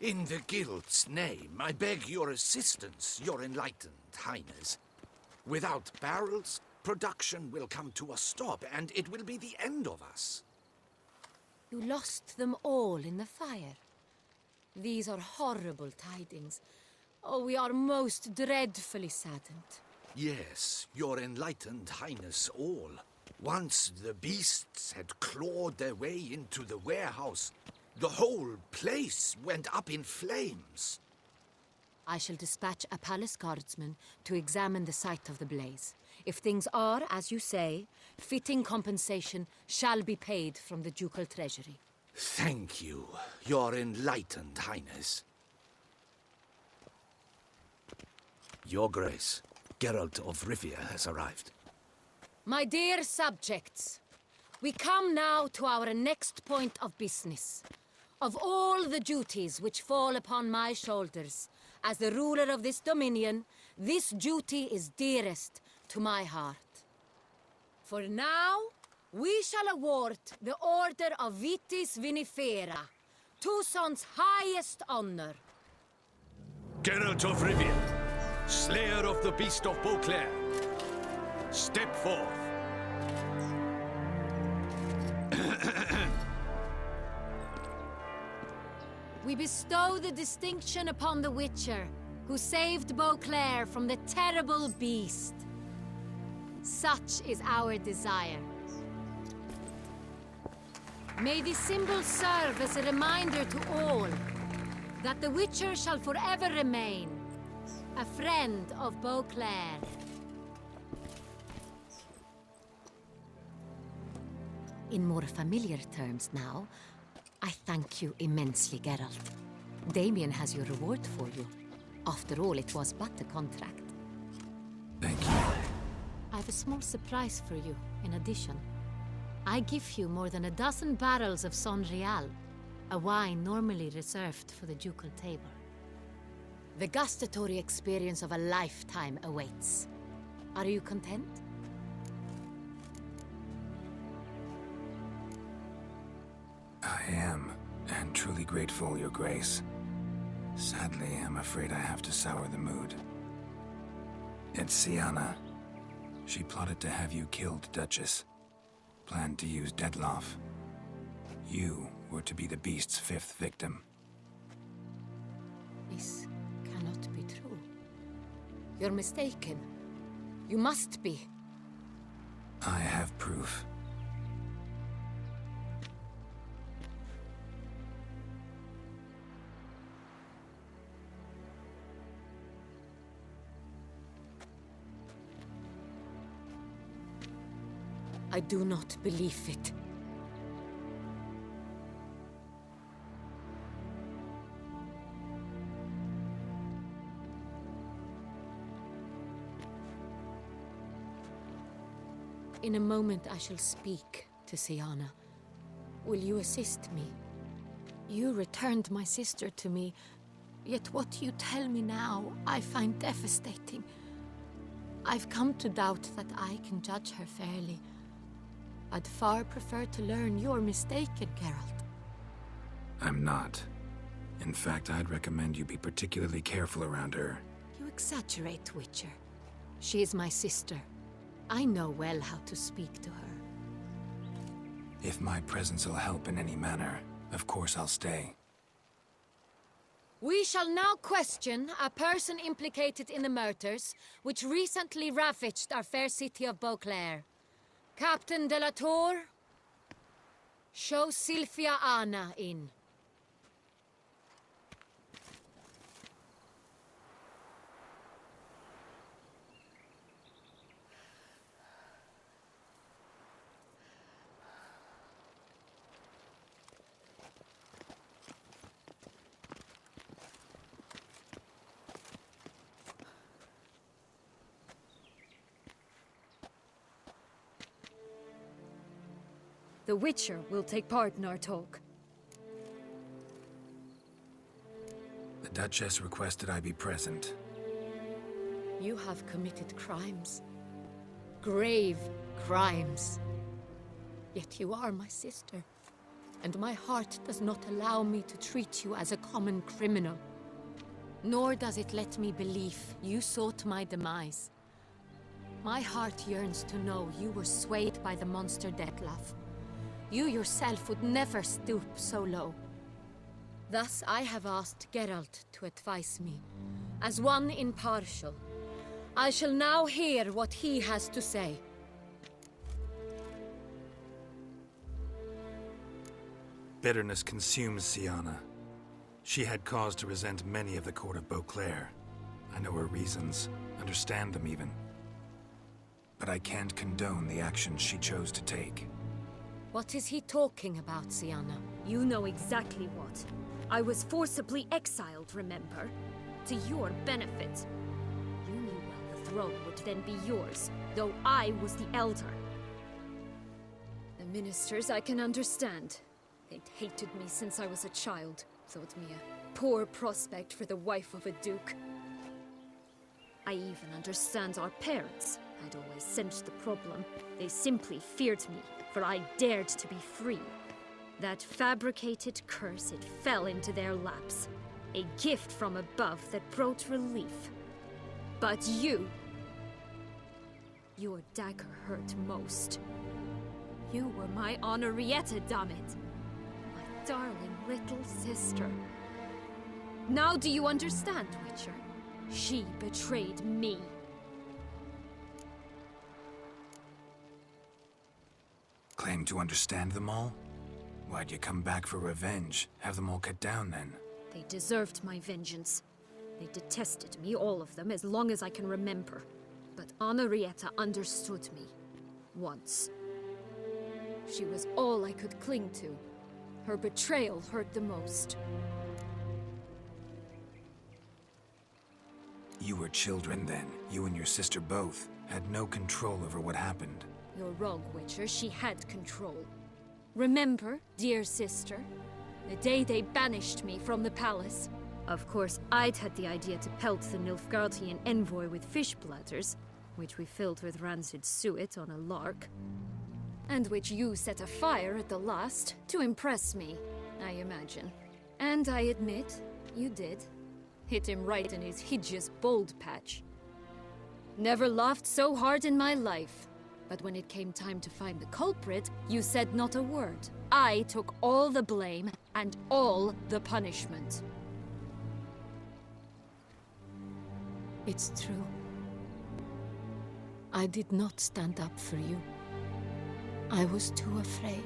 In the Guild's name, I beg your assistance, your enlightened highness. Without barrels, production will come to a stop, and it will be the end of us. You lost them all in the fire. These are horrible tidings. Oh, we are most dreadfully saddened. Yes, your enlightened highness all. Once the beasts had clawed their way into the warehouse, the whole place went up in flames. I shall dispatch a palace guardsman to examine the site of the blaze. If things are, as you say, fitting compensation shall be paid from the ducal treasury. Thank you, your enlightened highness. Your Grace, Geralt of Rivia has arrived. My dear subjects, we come now to our next point of business. Of all the duties which fall upon my shoulders, as the ruler of this dominion, this duty is dearest to my heart. For now, we shall award the Order of Vitis Vinifera, Tucson's highest honor. Geralt of Rivia, Slayer of the Beast of Beauclair, step forth. We bestow the distinction upon the Witcher, who saved Beauclair from the terrible beast. Such is our desire. May this symbol serve as a reminder to all that the Witcher shall forever remain a friend of Beauclair. In more familiar terms now, I thank you immensely, Geralt. Damien has your reward for you. After all, it was but a contract. Thank you. I have a small surprise for you, in addition. I give you more than a dozen barrels of Son Real, a wine normally reserved for the ducal table. The gustatory experience of a lifetime awaits. Are you content? I am, and truly grateful, Your Grace. Sadly, I'm afraid I have to sour the mood. It's Syanna. She plotted to have you killed, Duchess. Planned to use Dettlaff. You were to be the beast's fifth victim. This cannot be true. You're mistaken. You must be. I have proof. I do not believe it. In a moment I shall speak to Syanna. Will you assist me? You returned my sister to me, yet what you tell me now I find devastating. I've come to doubt that I can judge her fairly. I'd far prefer to learn you're mistaken, Geralt. I'm not. In fact, I'd recommend you be particularly careful around her. You exaggerate, Witcher. She is my sister. I know well how to speak to her. If my presence will help in any manner, of course I'll stay. We shall now question a person implicated in the murders which recently ravaged our fair city of Beauclair. Captain de la Tour, show Sylvia Anna in. The Witcher will take part in our talk. The Duchess requested I be present. You have committed crimes. Grave crimes. Yet you are my sister. and my heart does not allow me to treat you as a common criminal. Nor does it let me believe you sought my demise. My heart yearns to know you were swayed by the monster Detlef. You yourself would never stoop so low. Thus I have asked Geralt to advise me, as one impartial. I shall now hear what he has to say. Bitterness consumes Siana. She had cause to resent many of the court of Beauclair. I know her reasons, understand them even. But I can't condone the actions she chose to take. What is he talking about, Siana? You know exactly what. I was forcibly exiled, remember? To your benefit. You knew well the throne would then be yours, though I was the elder. The ministers I can understand. They'd hated me since I was a child, thought me a poor prospect for the wife of a duke. I even understand our parents. I'd always sensed the problem. They simply feared me, for I dared to be free. That fabricated curse, it fell into their laps. A gift from above that brought relief. But you... Your dagger hurt most. You were my Henrietta, damn it! My darling little sister. Now do you understand, Witcher? She betrayed me. Claim to understand them all? Why'd you come back for revenge? Have them all cut down then? They deserved my vengeance. They detested me, all of them, as long as I can remember. But Henrietta understood me. Once. She was all I could cling to. Her betrayal hurt the most. You were children then. You and your sister both had no control over what happened. You're wrong, Witcher. She had control. Remember, dear sister, the day they banished me from the palace? Of course, I'd had the idea to pelt the Nilfgaardian envoy with fish bladders, which we filled with rancid suet on a lark. And which you set afire at the last, to impress me, I imagine. And I admit, you did. Hit him right in his hideous bald patch. Never laughed so hard in my life. But when it came time to find the culprit, you said not a word. I took all the blame and all the punishment. It's true. I did not stand up for you. I was too afraid.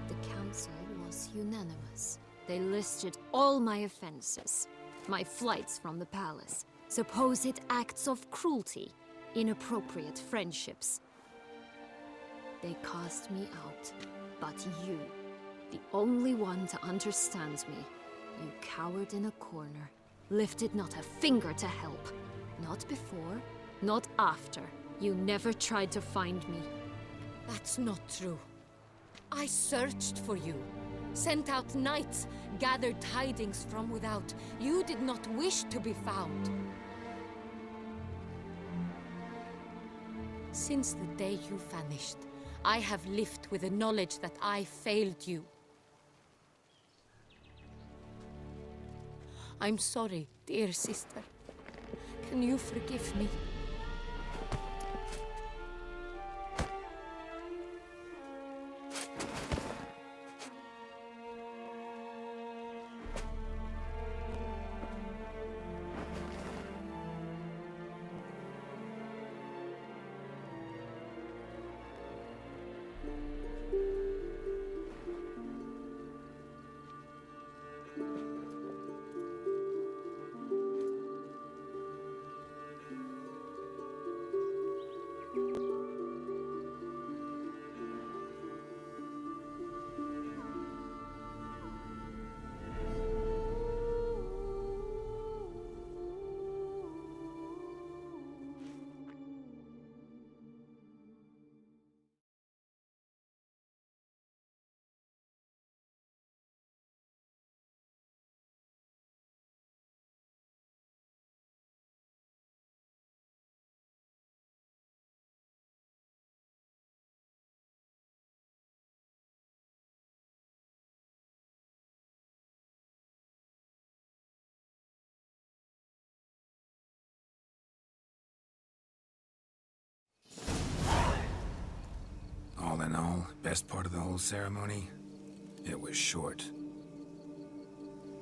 The council was unanimous. They listed all my offenses. My flights from the palace. Supposed acts of cruelty. Inappropriate friendships. They cast me out. But you, the only one to understand me, you cowered in a corner. Lifted not a finger to help. Not before, not after. You never tried to find me. That's not true. I searched for you. Sent out knights, gathered tidings from without. You did not wish to be found. Since the day you vanished, I have lived with the knowledge that I failed you. I'm sorry, dear sister. Can you forgive me? best part of the whole ceremony? It was short.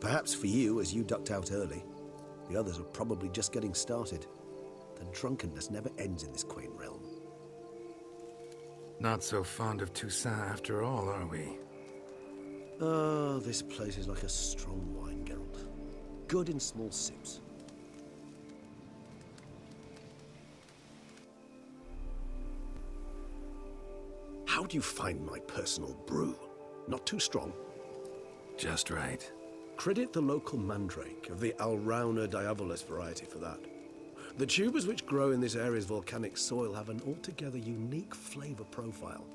Perhaps for you, as you ducked out early. The others are probably just getting started. The drunkenness never ends in this quaint realm. Not so fond of Toussaint after all, are we? Oh, this place is like a strong wine, Geralt. Good in small sips. How do you find my personal brew? Not too strong? Just right. Credit the local mandrake of the Alrauna diabolus variety for that. The tubers which grow in this area's volcanic soil have an altogether unique flavor profile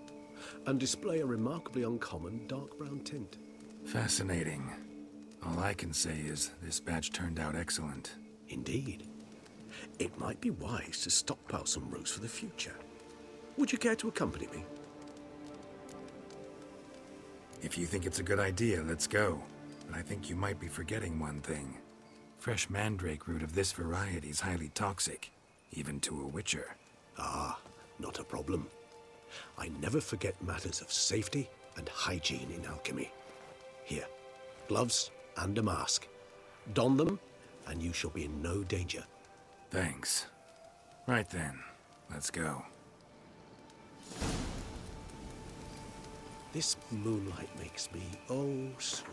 and display a remarkably uncommon dark brown tint. Fascinating. All I can say is this batch turned out excellent. Indeed. It might be wise to stockpile some roots for the future. Would you care to accompany me? If you think it's a good idea, let's go. But I think you might be forgetting one thing. Fresh mandrake root of this variety is highly toxic, even to a witcher. Ah, not a problem. I never forget matters of safety and hygiene in alchemy. Here, gloves and a mask. Don them, and you shall be in no danger. Thanks. Right then, let's go. This moonlight makes me oh so...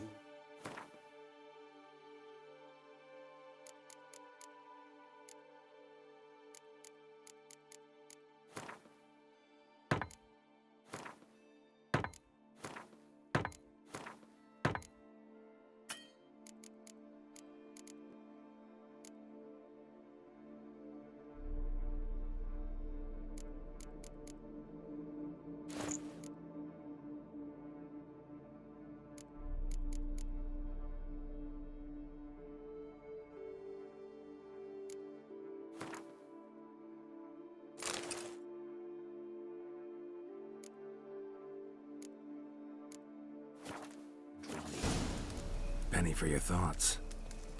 Penny for your thoughts.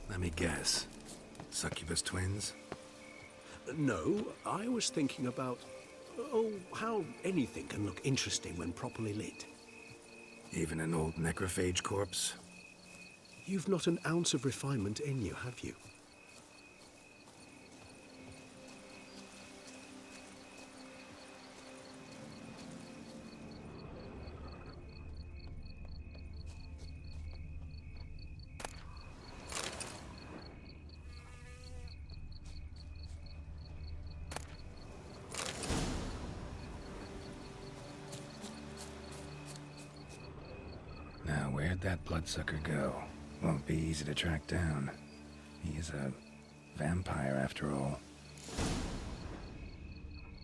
Let me guess. Succubus twins? No, I was thinking about... oh, how anything can look interesting when properly lit. Even an old necrophage corpse? You've not an ounce of refinement in you, have you? Now, where'd that bloodsucker go? Won't be easy to track down. He is a vampire, after all.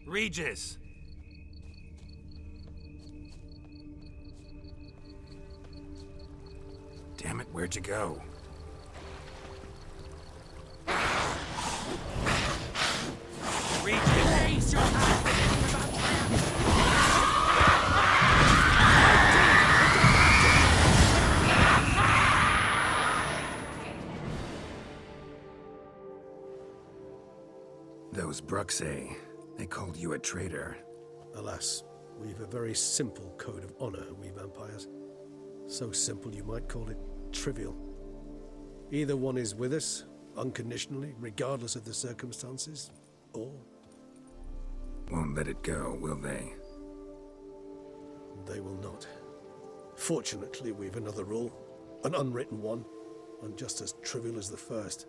Regis! Damn it, where'd you go? Regis! Raise your hand! Those Bruxay, they called you a traitor. Alas, we've a very simple code of honor, we vampires. So simple you might call it trivial. Either one is with us, unconditionally, regardless of the circumstances, or... Won't let it go, will they? they will not. Fortunately, we've another rule, an unwritten one, and just as trivial as the first.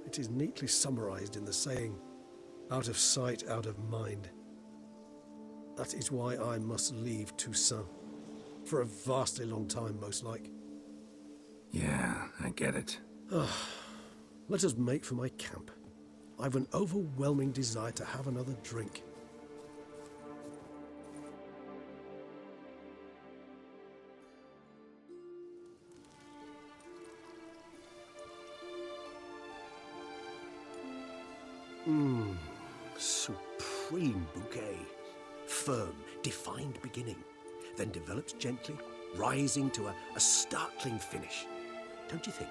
It is neatly summarized in the saying, out of sight, out of mind. That is why I must leave Toussaint. For a vastly long time, most like. Yeah, I get it. Let us make for my camp. I've an overwhelming desire to have another drink. Supreme bouquet. Firm, defined beginning, then develops gently, rising to a startling finish. Don't you think?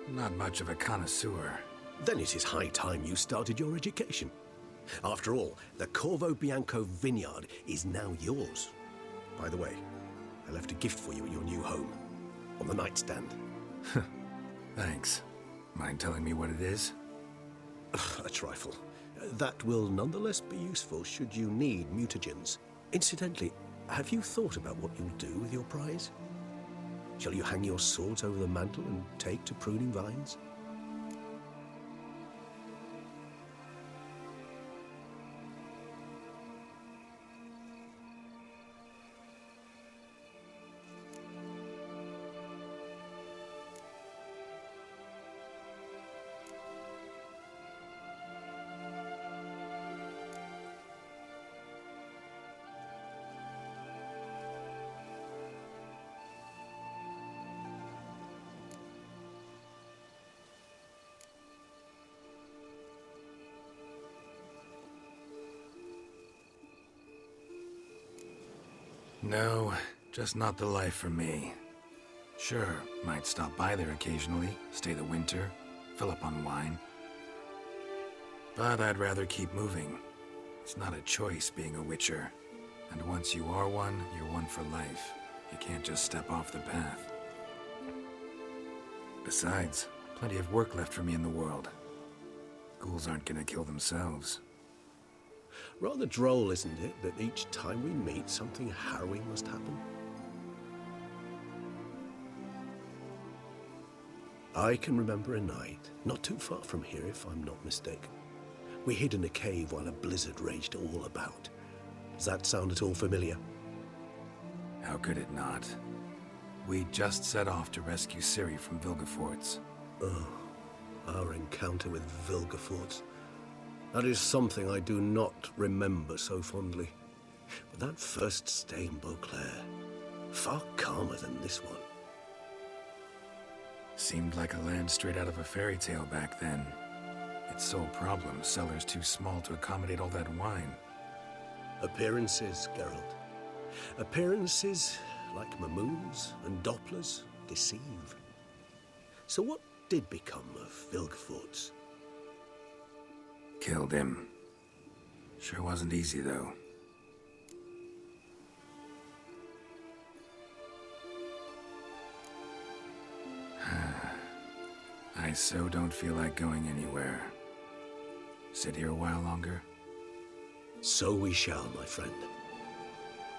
Not much of a connoisseur. Then it is high time you started your education. After all, the Corvo Bianco vineyard is now yours. By the way, I left a gift for you at your new home. On the nightstand. Thanks. Mind telling me what it is? A trifle. That will nonetheless be useful should you need mutagens. Incidentally, have you thought about what you'll do with your prize? Shall you hang your swords over the mantle and take to pruning vines? No, just not the life for me. Sure, might stop by there occasionally, stay the winter, fill up on wine. But I'd rather keep moving. It's not a choice being a witcher. And once you are one, you're one for life. You can't just step off the path. Besides, plenty of work left for me in the world. Ghouls aren't gonna kill themselves. Rather droll, isn't it, that each time we meet, something harrowing must happen? I can remember a night, not too far from here if I'm not mistaken. We hid in a cave while a blizzard raged all about. Does that sound at all familiar? How could it not? We just set off to rescue Ciri from Vilgefortz. Oh, our encounter with Vilgefortz. That is something I do not remember so fondly. But that first stay in Beauclair, far calmer than this one. Seemed like a land straight out of a fairy tale back then. Its sole problem, cellars too small to accommodate all that wine. Appearances, Geralt. Appearances, like Mamoons and Dopplers, deceive. So what did become of Vilgefortz? Killed him. Sure wasn't easy, though. I so don't feel like going anywhere. Sit here a while longer? So we shall, my friend.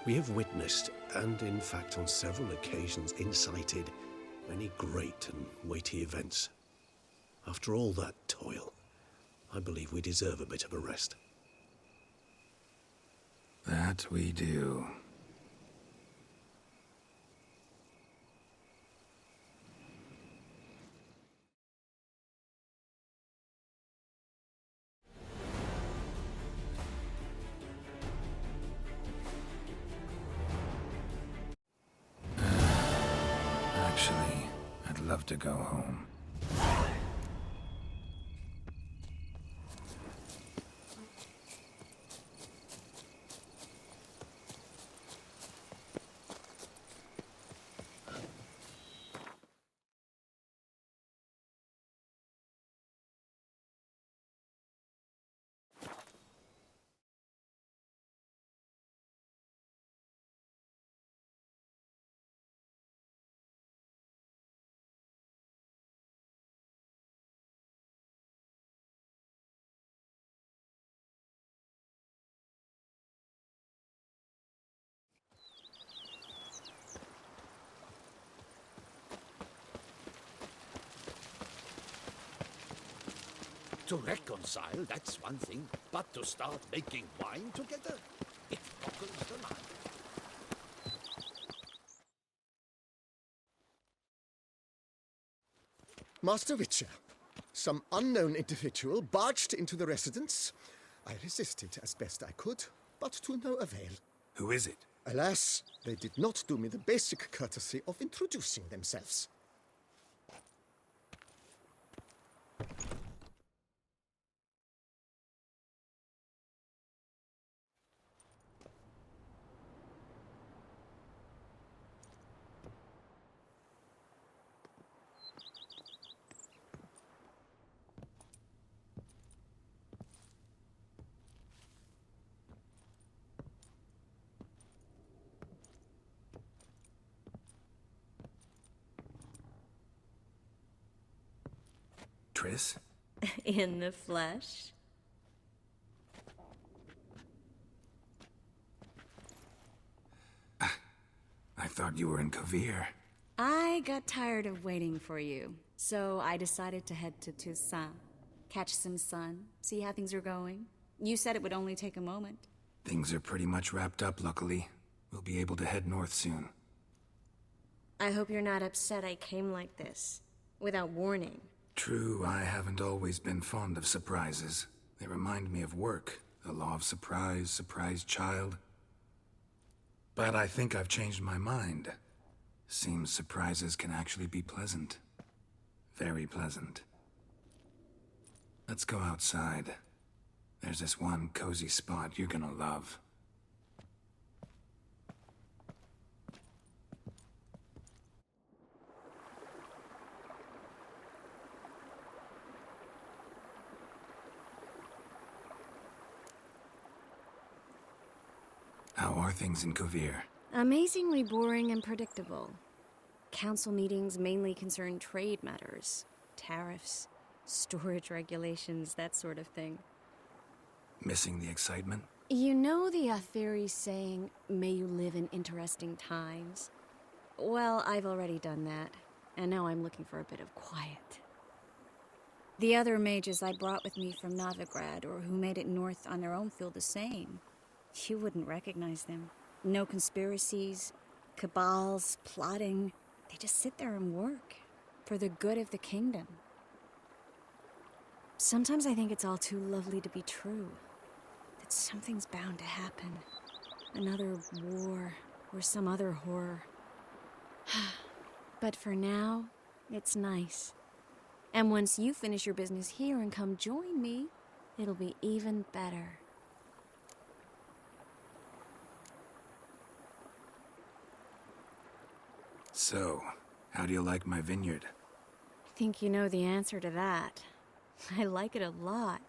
We have witnessed, and in fact on several occasions incited, many great and weighty events. After all that toil, I believe we deserve a bit of a rest. That we do. Actually, I'd love to go home. To reconcile, that's one thing, but to start making wine together, it boggles the mind. Master Witcher, some unknown individual barged into the residence. I resisted as best I could, but to no avail. Who is it? Alas, they did not do me the basic courtesy of introducing themselves. Triss? In the flesh? I thought you were in Kavir. I got tired of waiting for you, so I decided to head to Toussaint. Catch some sun, see how things are going. You said it would only take a moment. Things are pretty much wrapped up, luckily. We'll be able to head north soon. I hope you're not upset I came like this, without warning. True, I haven't always been fond of surprises. They remind me of work. The law of surprise, surprise child. But I think I've changed my mind. Seems surprises can actually be pleasant. Very pleasant. Let's go outside. There's this one cozy spot you're gonna love. How are things in Kavir? Amazingly boring and predictable. Council meetings mainly concern trade matters, tariffs, storage regulations, that sort of thing. Missing the excitement? You know the Atheri saying, may you live in interesting times? Well, I've already done that, and now I'm looking for a bit of quiet. The other mages I brought with me from Novigrad, or who made it north on their own, feel the same. You wouldn't recognize them. No conspiracies, cabals, plotting. They just sit there and work, for the good of the kingdom. Sometimes I think it's all too lovely to be true. That something's bound to happen. Another war, or some other horror. But for now, it's nice. And once you finish your business here and come join me, it'll be even better. So, how do you like my vineyard? I think you know the answer to that. I like it a lot.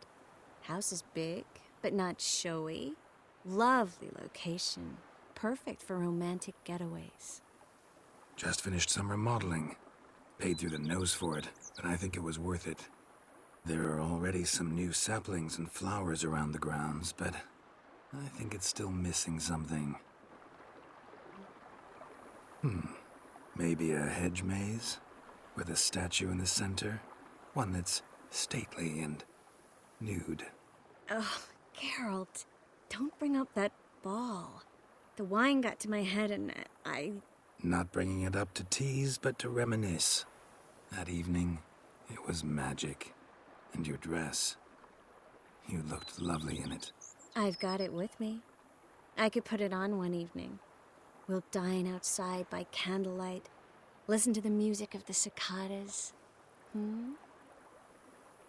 House is big, but not showy. Lovely location. Perfect for romantic getaways. Just finished some remodeling. Paid through the nose for it, but I think it was worth it. There are already some new saplings and flowers around the grounds, but I think it's still missing something. Maybe a hedge maze? With a statue in the center? One that's stately and nude. Oh, Geralt, don't bring up that ball. The wine got to my head and I... Not bringing it up to tease, but to reminisce. That evening, it was magic. And your dress. You looked lovely in it. I've got it with me. I could put it on one evening. We'll dine outside by candlelight, listen to the music of the cicadas.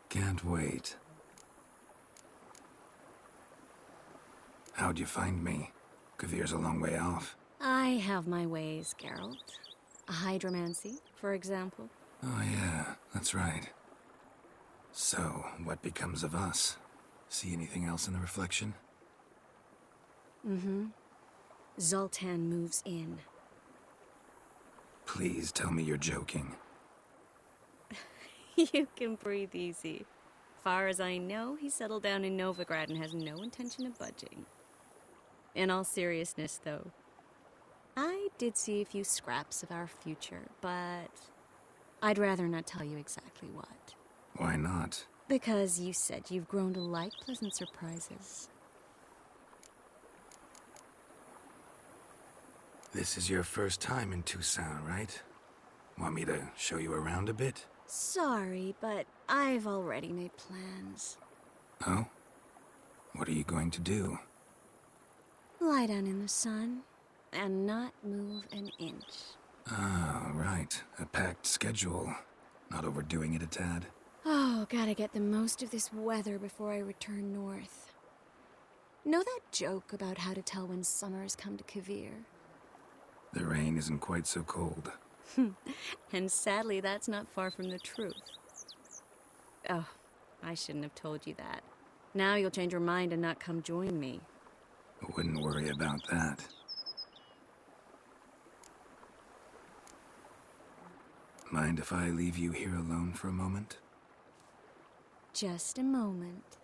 Can't wait. How'd you find me? Kavir's a long way off. I have my ways, Geralt. Hydromancy, for example. Oh yeah, that's right. So, what becomes of us? See anything else in the reflection? Zoltan moves in. Please tell me you're joking. You can breathe easy. Far as I know, he settled down in Novigrad and has no intention of budging. In all seriousness, though, I did see a few scraps of our future, but I'd rather not tell you exactly what. Why not? Because you said you've grown to like pleasant surprises. This is your first time in Toussaint, right? Want me to show you around a bit? Sorry, but I've already made plans. Oh? What are you going to do? Lie down in the sun and not move an inch. Ah, right. A packed schedule. Not overdoing it a tad. Oh, gotta get the most of this weather before I return north. Know that joke about how to tell when summer's come to Kavir? The rain isn't quite so cold. And sadly, that's not far from the truth. Oh, I shouldn't have told you that. Now you'll change your mind and not come join me. Wouldn't worry about that. Mind if I leave you here alone for a moment? Just a moment.